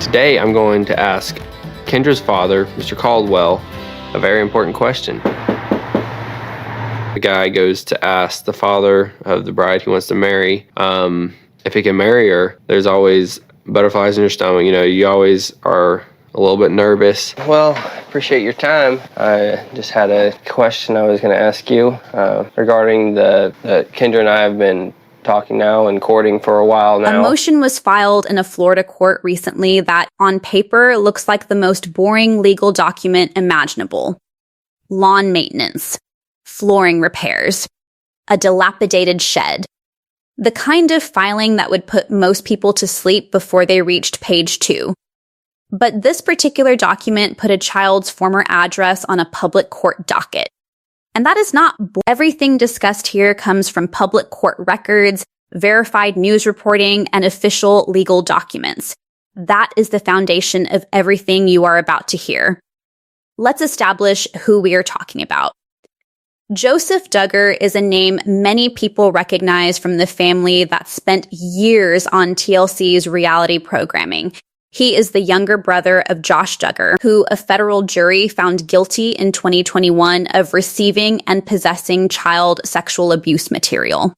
Today I'm going to ask Kendra's father, Mr. Caldwell, a very important question. The guy goes to ask the father of the bride he wants to marry if he can marry her. There's always butterflies in your stomach. You know, you always are a little bit nervous. Well, I appreciate your time. I just had a question I was going to ask you regarding Kendra and I have been talking now and courting for a while now. A motion was filed in a Florida court recently that, on paper, looks like the most boring legal document imaginable. Lawn maintenance, flooring repairs, a dilapidated shed. The kind of filing that would put most people to sleep before they reached page 2. But this particular document put a child's former address on a public court docket. And that is not everything discussed here comes from public court records, verified news reporting, and official legal documents. That is the foundation of everything you are about to hear. Let's establish who we are talking about. Joseph Duggar is a name many people recognize from the family that spent years on TLC's reality programming. He is the younger brother of Josh Duggar, who a federal jury found guilty in 2021 of receiving and possessing child sexual abuse material.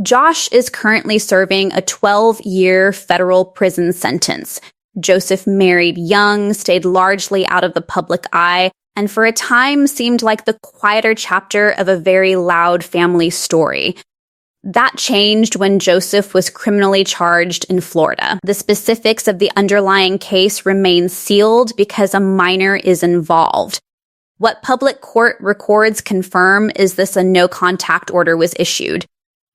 Josh is currently serving a 12-year federal prison sentence. Joseph married young, stayed largely out of the public eye, and for a time seemed like the quieter chapter of a very loud family story. That changed when Joseph was criminally charged in Florida. The specifics of the underlying case remain sealed because a minor is involved. What public court records confirm is a no-contact order was issued.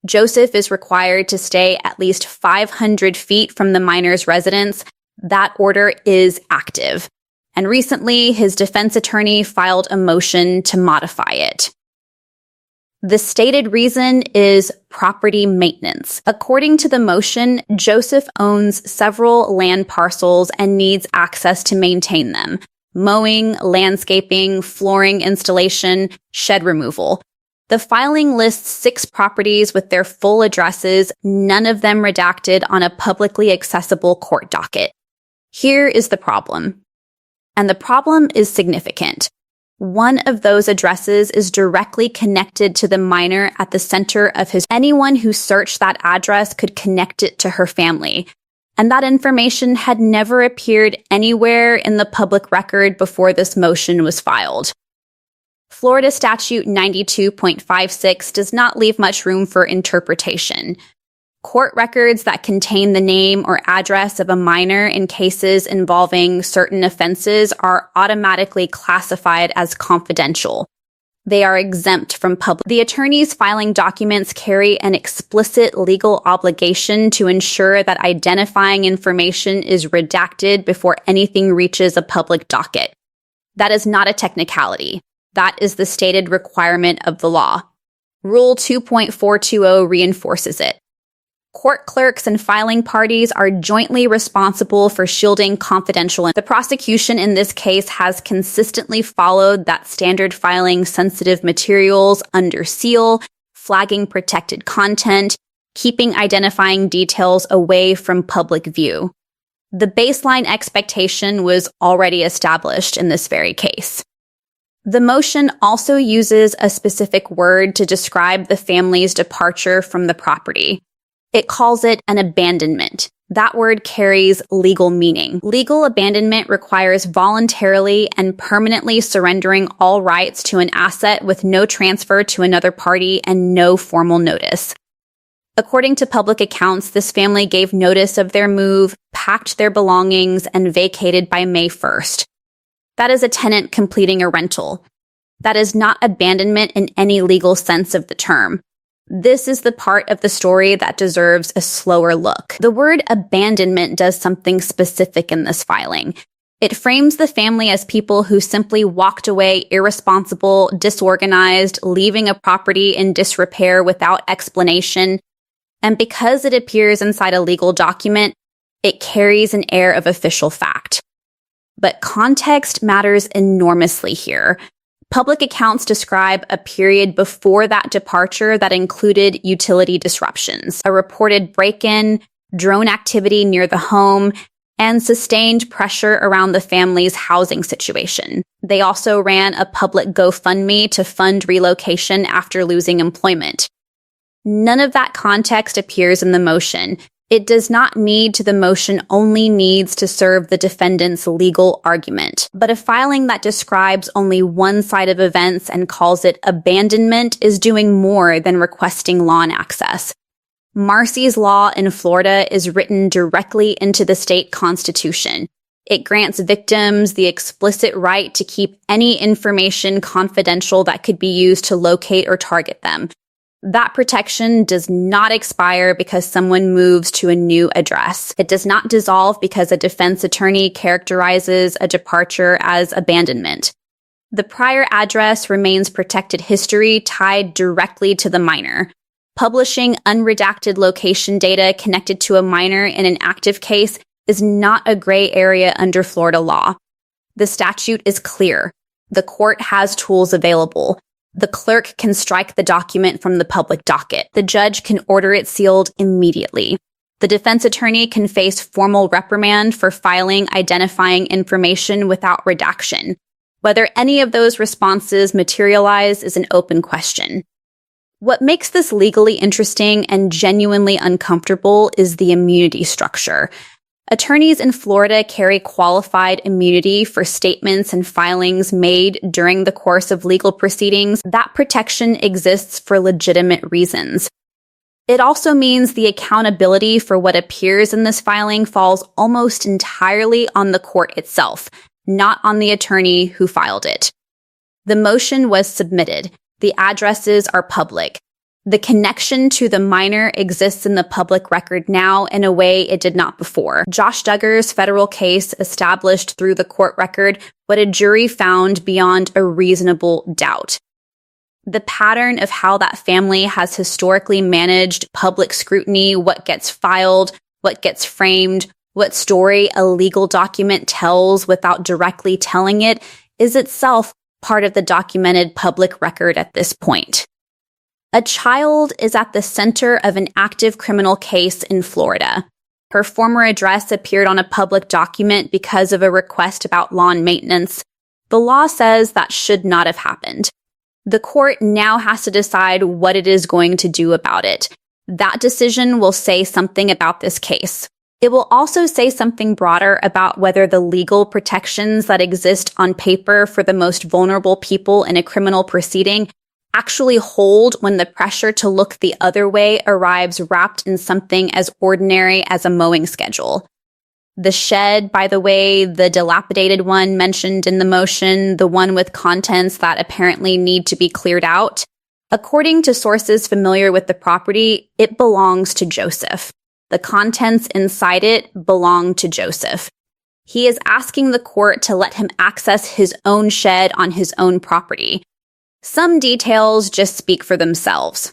Joseph is required to stay at least 500 feet from the minor's residence. That order is active. And recently, his defense attorney filed a motion to modify it. The stated reason is property maintenance. According to the motion, Joseph owns several land parcels and needs access to maintain them. Mowing, landscaping, flooring installation, shed removal. The filing lists 6 properties with their full addresses, none of them redacted on a publicly accessible court docket. Here is the problem. And the problem is significant. One of those addresses is directly connected to the minor at the center of his. Anyone who searched that address could connect it to her family. And that information had never appeared anywhere in the public record before this motion was filed. Florida Statute 92.56 does not leave much room for interpretation. Court records that contain the name or address of a minor in cases involving certain offenses are automatically classified as confidential. They are exempt from public. The attorneys filing documents carry an explicit legal obligation to ensure that identifying information is redacted before anything reaches a public docket. That is not a technicality. That is the stated requirement of the law. Rule 2.420 reinforces it. Court clerks and filing parties are jointly responsible for shielding confidential. The prosecution in this case has consistently followed that standard, filing sensitive materials under seal, flagging protected content, keeping identifying details away from public view. The baseline expectation was already established in this very case. The motion also uses a specific word to describe the family's departure from the property. It calls it an abandonment. That word carries legal meaning. Legal abandonment requires voluntarily and permanently surrendering all rights to an asset with no transfer to another party and no formal notice. According to public accounts, this family gave notice of their move, packed their belongings, and vacated by May 1st. That is a tenant completing a rental. That is not abandonment in any legal sense of the term. This is the part of the story that deserves a slower look. The word abandonment does something specific in this filing. It frames the family as people who simply walked away irresponsible, disorganized, leaving a property in disrepair without explanation. And because it appears inside a legal document, it carries an air of official fact. But context matters enormously here. Public accounts describe a period before that departure that included utility disruptions, a reported break-in, drone activity near the home, and sustained pressure around the family's housing situation. They also ran a public GoFundMe to fund relocation after losing employment. None of that context appears in the motion. It does not need to. The motion only needs to serve the defendant's legal argument. But a filing that describes only one side of events and calls it abandonment is doing more than requesting lawn access. Marsy's law in Florida is written directly into the state constitution. It grants victims the explicit right to keep any information confidential that could be used to locate or target them. That protection does not expire because someone moves to a new address. It does not dissolve because a defense attorney characterizes a departure as abandonment. The prior address remains protected history tied directly to the minor. Publishing unredacted location data connected to a minor in an active case is not a gray area under Florida law. The statute is clear. The court has tools available. The clerk can strike the document from the public docket. The judge can order it sealed immediately. The defense attorney can face formal reprimand for filing identifying information without redaction. Whether any of those responses materialize is an open question. What makes this legally interesting and genuinely uncomfortable is the immunity structure. Attorneys in Florida carry qualified immunity for statements and filings made during the course of legal proceedings. That protection exists for legitimate reasons. It also means the accountability for what appears in this filing falls almost entirely on the court itself, not on the attorney who filed it. The motion was submitted. The addresses are public. The connection to the minor exists in the public record now in a way it did not before. Josh Duggar's federal case established through the court record what a jury found beyond a reasonable doubt. The pattern of how that family has historically managed public scrutiny, what gets filed, what gets framed, what story a legal document tells without directly telling it, is itself part of the documented public record at this point. A child is at the center of an active criminal case in Florida. Her former address appeared on a public document because of a request about lawn maintenance. The law says that should not have happened. The court now has to decide what it is going to do about it. That decision will say something about this case. It will also say something broader about whether the legal protections that exist on paper for the most vulnerable people in a criminal proceeding actually hold when the pressure to look the other way arrives wrapped in something as ordinary as a mowing schedule. The shed, by the way, the dilapidated one mentioned in the motion, the one with contents that apparently need to be cleared out, according to sources familiar with the property, it belongs to Joseph. The contents inside it belong to Joseph. He is asking the court to let him access his own shed on his own property. Some details just speak for themselves.